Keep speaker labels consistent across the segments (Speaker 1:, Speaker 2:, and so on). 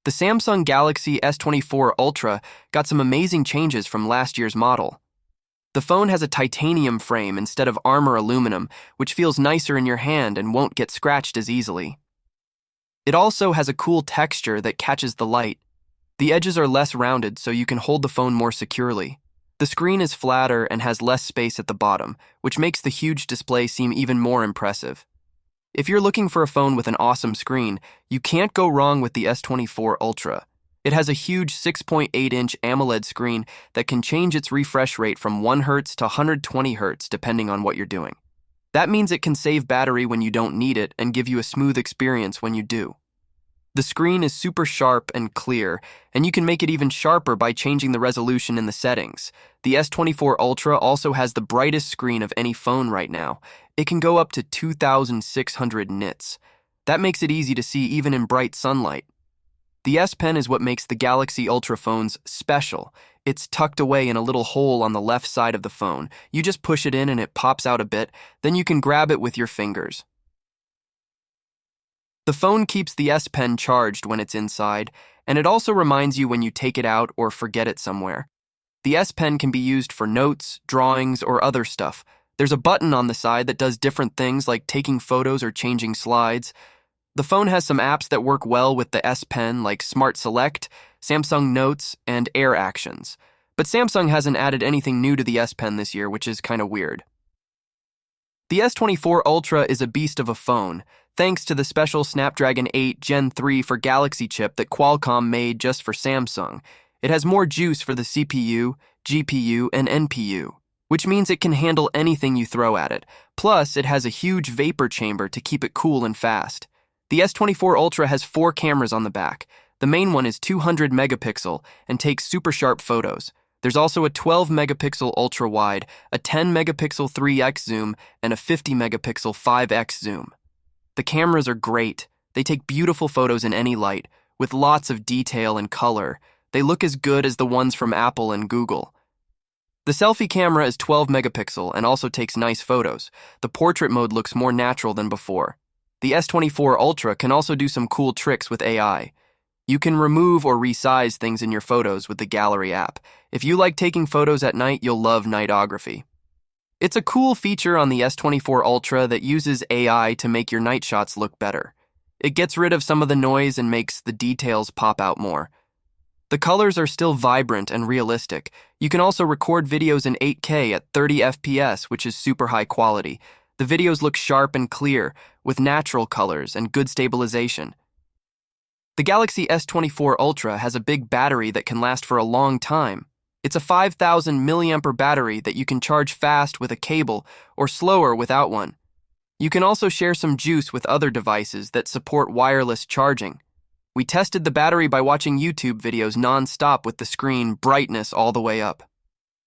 Speaker 1: The Samsung Galaxy S24 Ultra got some amazing changes from last year's model. The phone has a titanium frame instead of armor aluminum, which feels nicer in your hand and won't get scratched as easily. It also has a cool texture that catches the light. The edges are less rounded so you can hold the phone more securely. The screen is flatter and has less space at the bottom, which makes the huge display seem even more impressive. If you're looking for a phone with an awesome screen, you can't go wrong with the S24 Ultra. It has a huge 6.8-inch AMOLED screen that can change its refresh rate from 1 Hz to 120 Hz depending on what you're doing. That means it can save battery when you don't need it and give you a smooth experience when you do. The screen is super sharp and clear, and you can make it even sharper by changing the resolution in the settings. The S24 Ultra also has the brightest screen of any phone right now. It can go up to 2,600 nits. That makes it easy to see even in bright sunlight. The S Pen is what makes the Galaxy Ultra phones special. It's tucked away in a little hole on the left side of the phone. You just push it in and it pops out a bit, then you can grab it with your fingers. The phone keeps the S Pen charged when it's inside, and it also reminds you when you take it out or forget it somewhere. The S Pen can be used for notes, drawings, or other stuff. There's a button on the side that does different things like taking photos or changing slides. The phone has some apps that work well with the S Pen like Smart Select, Samsung Notes, and Air Actions. But Samsung hasn't added anything new to the S Pen this year, which is kind of weird. The S24 Ultra is a beast of a phone, thanks to the special Snapdragon 8 Gen 3 for Galaxy chip that Qualcomm made just for Samsung. It has more juice for the CPU, GPU, and NPU, which means it can handle anything you throw at it. Plus, it has a huge vapor chamber to keep it cool and fast. The S24 Ultra has 4 cameras on the back. The main one is 200 megapixel and takes super sharp photos. There's also a 12 megapixel ultra wide, a 10 megapixel 3x zoom, and a 50 megapixel 5x zoom. The cameras are great. They take beautiful photos in any light, with lots of detail and color. They look as good as the ones from Apple and Google. The selfie camera is 12 megapixel and also takes nice photos. The portrait mode looks more natural than before. The S24 Ultra can also do some cool tricks with AI. You can remove or resize things in your photos with the Gallery app. If you like taking photos at night, you'll love nightography. It's a cool feature on the S24 Ultra that uses AI to make your night shots look better. It gets rid of some of the noise and makes the details pop out more. The colors are still vibrant and realistic. You can also record videos in 8K at 30 FPS, which is super high quality. The videos look sharp and clear, with natural colors and good stabilization. The Galaxy S24 Ultra has a big battery that can last for a long time. It's a 5,000 mAh battery that you can charge fast with a cable or slower without one. You can also share some juice with other devices that support wireless charging. We tested the battery by watching YouTube videos non-stop with the screen brightness all the way up.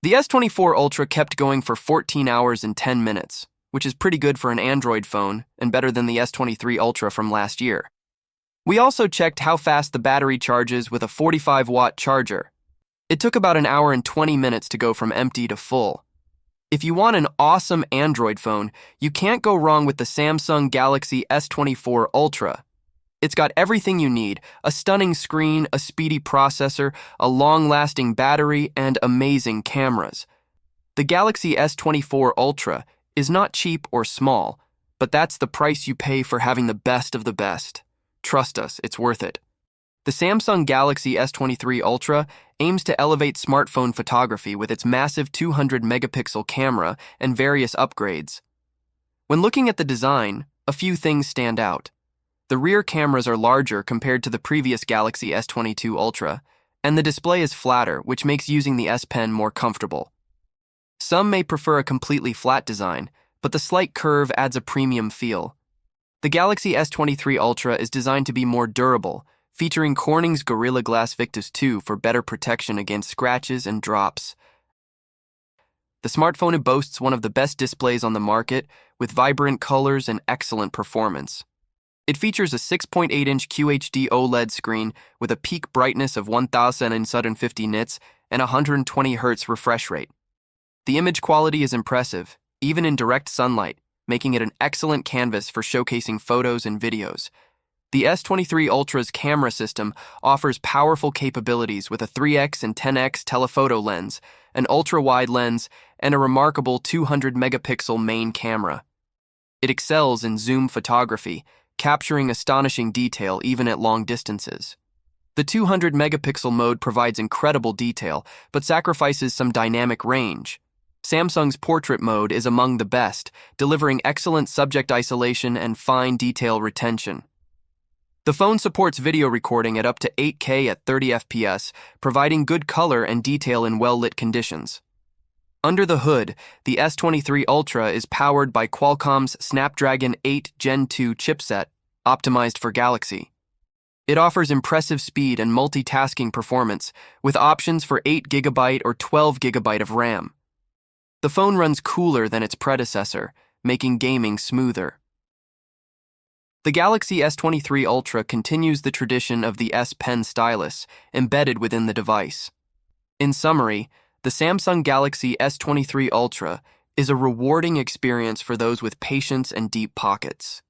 Speaker 1: The S24 Ultra kept going for 14 hours and 10 minutes, which is pretty good for an Android phone and better than the S23 Ultra from last year. We also checked how fast the battery charges with a 45-watt charger. It took about an hour and 20 minutes to go from empty to full. If you want an awesome Android phone, you can't go wrong with the Samsung Galaxy S24 Ultra. It's got everything you need: a stunning screen, a speedy processor, a long-lasting battery, and amazing cameras. The Galaxy S24 Ultra is not cheap or small, but that's the price you pay for having the best of the best. Trust us, it's worth it. The Samsung Galaxy S23 Ultra aims to elevate smartphone photography with its massive 200 megapixel camera and various upgrades. When looking at the design, a few things stand out. The rear cameras are larger compared to the previous Galaxy S22 Ultra, and the display is flatter, which makes using the S Pen more comfortable. Some may prefer a completely flat design, but the slight curve adds a premium feel. The Galaxy S23 Ultra is designed to be more durable, featuring Corning's Gorilla Glass Victus 2 for better protection against scratches and drops. The smartphone boasts one of the best displays on the market, with vibrant colors and excellent performance. It features a 6.8-inch QHD OLED screen with a peak brightness of 1,750 nits and 120 Hz refresh rate. The image quality is impressive, even in direct sunlight, making it an excellent canvas for showcasing photos and videos. The S23 Ultra's camera system offers powerful capabilities with a 3x and 10x telephoto lens, an ultra-wide lens, and a remarkable 200-megapixel main camera. It excels in zoom photography, capturing astonishing detail even at long distances. The 200-megapixel mode provides incredible detail, but sacrifices some dynamic range. Samsung's portrait mode is among the best, delivering excellent subject isolation and fine detail retention. The phone supports video recording at up to 8K at 30 FPS, providing good color and detail in well-lit conditions. Under the hood, the S23 Ultra is powered by Qualcomm's Snapdragon 8 Gen 2 chipset, optimized for Galaxy. It offers impressive speed and multitasking performance, with options for 8GB or 12GB of RAM. The phone runs cooler than its predecessor, making gaming smoother. The Galaxy S23 Ultra continues the tradition of the S Pen stylus embedded within the device. In summary, the Samsung Galaxy S23 Ultra is a rewarding experience for those with patience and deep pockets.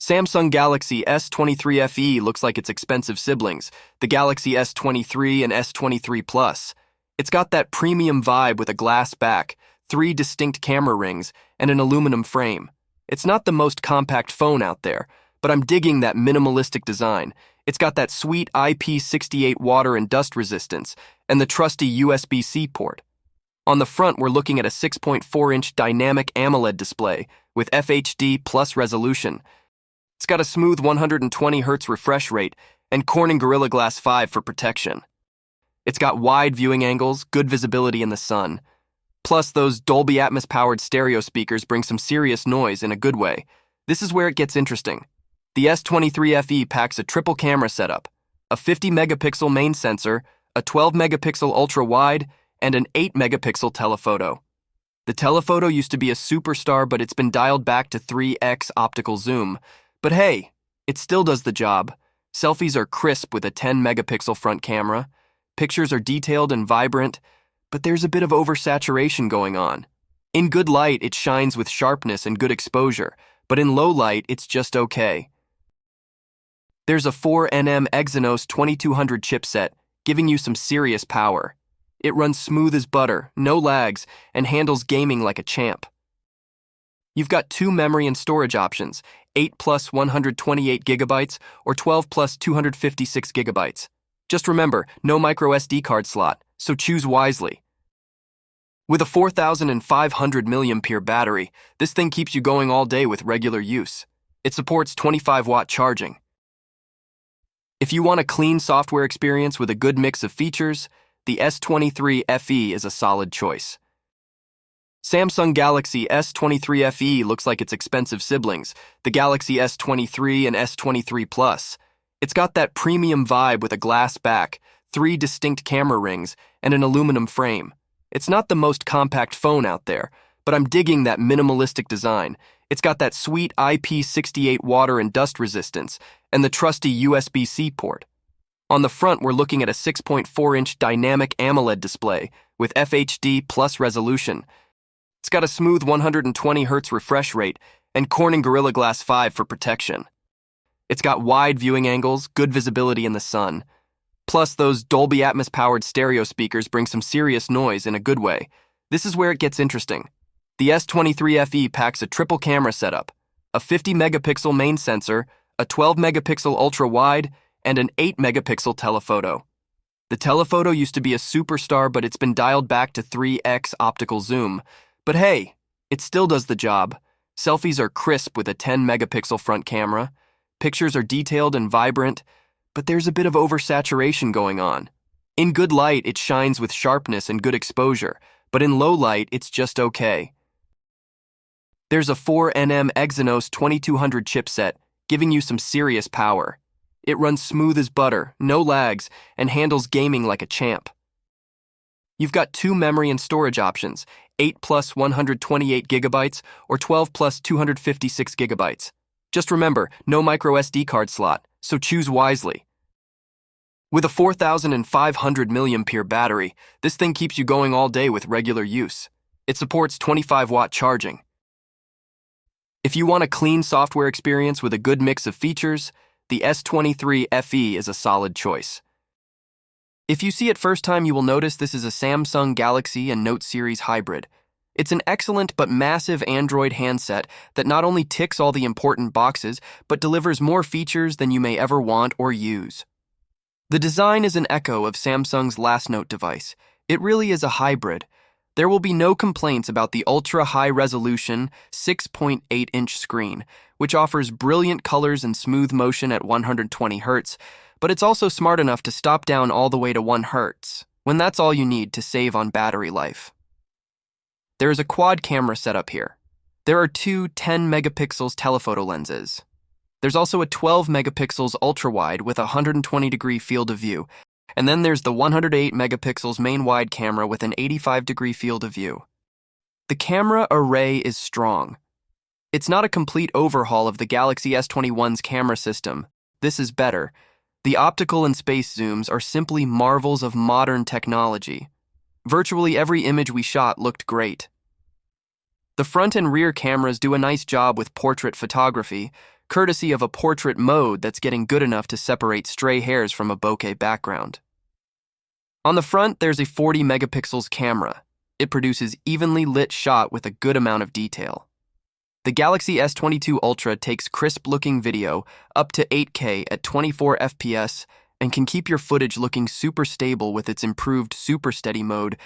Speaker 1: Samsung Galaxy S23 FE looks like its expensive siblings, the Galaxy S23 and S23 Plus. It's got that premium vibe with a glass back, 3 distinct camera rings, and an aluminum frame. It's not the most compact phone out there, but I'm digging that minimalistic design. It's got that sweet IP68 water and dust resistance, and the trusty USB-C port. On the front, we're looking at a 6.4-inch dynamic AMOLED display with FHD plus resolution. It's got a smooth 120Hz refresh rate and Corning Gorilla Glass 5 for protection. It's got wide viewing angles, good visibility in the sun. Plus, those Dolby Atmos-powered stereo speakers bring some serious noise in a good way. This is where it gets interesting. The S23 FE packs a triple camera setup, a 50-megapixel main sensor, a 12-megapixel ultra-wide, and an 8-megapixel telephoto. The telephoto used to be a superstar, but it's been dialed back to 3x optical zoom. But hey, it still does the job. Selfies are crisp with a 10-megapixel front camera. Pictures are detailed and vibrant, but there's a bit of oversaturation going on. In good light, it shines with sharpness and good exposure, but in low light, it's just okay. There's a 4nm Exynos 2200 chipset, giving you some serious power. It runs smooth as butter, no lags, and handles gaming like a champ. You've got 2 memory and storage options, 8 plus 128GB or 12 plus 256GB. Just remember, no microSD card slot, so choose wisely. With a 4,500 mAh battery, this thing keeps you going all day with regular use. It supports 25-watt charging. If you want a clean software experience with a good mix of features, the S23 FE is a solid choice. Samsung Galaxy S23 FE looks like its expensive siblings, the Galaxy S23 and S23 Plus. It's got that premium vibe with a glass back, 3 distinct camera rings, and an aluminum frame. It's not the most compact phone out there, but I'm digging that minimalistic design. It's got that sweet IP68 water and dust resistance, and the trusty USB-C port. On the front, we're looking at a 6.4-inch dynamic AMOLED display with FHD plus resolution. It's got a smooth 120Hz refresh rate and Corning Gorilla Glass 5 for protection. It's got wide viewing angles, good visibility in the sun. Plus, those Dolby Atmos-powered stereo speakers bring some serious noise in a good way. This is where it gets interesting. The S23 FE packs a triple camera setup, a 50-megapixel main sensor, a 12-megapixel ultra-wide, and an 8-megapixel telephoto. The telephoto used to be a superstar, but it's been dialed back to 3x optical zoom. But hey, it still does the job. Selfies are crisp with a 10-megapixel front camera. Pictures are detailed and vibrant, but there's a bit of oversaturation going on. In good light, it shines with sharpness and good exposure, but in low light, it's just okay. There's a 4nm Exynos 2200 chipset, giving you some serious power. It runs smooth as butter, no lags, and handles gaming like a champ. You've got 2 memory and storage options, 8 plus 128GB or 12 plus 256GB. Just remember, no microSD card slot, so choose wisely. With a 4,500 mAh battery, this thing keeps you going all day with regular use. It supports 25-watt charging. If you want a clean software experience with a good mix of features, the S23 FE is a solid choice. If you see it first time, you will notice this is a Samsung Galaxy and Note series hybrid. It's an excellent but massive Android handset that not only ticks all the important boxes, but delivers more features than you may ever want or use. The design is an echo of Samsung's last Note device. It really is a hybrid. There will be no complaints about the ultra-high-resolution 6.8-inch screen, which offers brilliant colors and smooth motion at 120 Hz, but it's also smart enough to stop down all the way to 1 Hz, when that's all you need to save on battery life. There is a quad camera setup here. There are two 10-megapixels telephoto lenses. There's also a 12-megapixels ultra-wide with a 120-degree field of view, and then there's the 108 megapixels main wide camera with an 85-degree field of view. The camera array is strong. It's not a complete overhaul of the Galaxy S21's camera system. This is better. The optical and space zooms are simply marvels of modern technology. Virtually every image we shot looked great. The front and rear cameras do a nice job with portrait photography, courtesy of a portrait mode that's getting good enough to separate stray hairs from a bokeh background. On the front, there's a 40 megapixels camera. It produces evenly lit shot with a good amount of detail. The Galaxy S22 Ultra takes crisp-looking video up to 8K at 24 FPS and can keep your footage looking super stable with its improved Super Steady mode,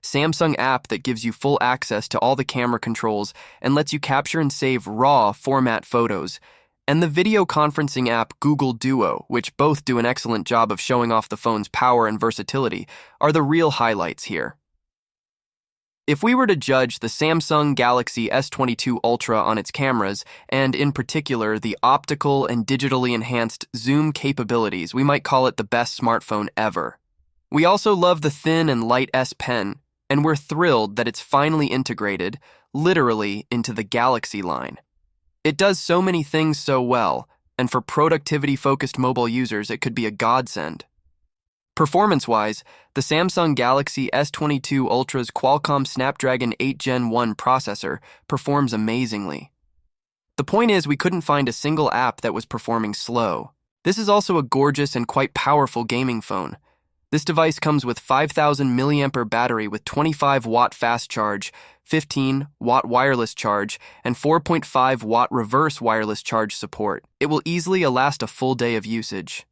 Speaker 1: Samsung app that gives you full access to all the camera controls and lets you capture and save RAW format photos, and the video conferencing app Google Duo, which both do an excellent job of showing off the phone's power and versatility, are the real highlights here. If we were to judge the Samsung Galaxy S22 Ultra on its cameras, and in particular the optical and digitally enhanced zoom capabilities, we might call it the best smartphone ever. We also love the thin and light S Pen, and we're thrilled that it's finally integrated, literally, into the Galaxy line. It does so many things so well, and for productivity-focused mobile users, it could be a godsend. Performance-wise, the Samsung Galaxy S22 Ultra's Qualcomm Snapdragon 8 Gen 1 processor performs amazingly. The point is, we couldn't find a single app that was performing slow. This is also a gorgeous and quite powerful gaming phone. This device comes with 5,000 mAh battery with 25-watt fast charge, 15-watt wireless charge, and 4.5-watt reverse wireless charge support. It will easily last a full day of usage.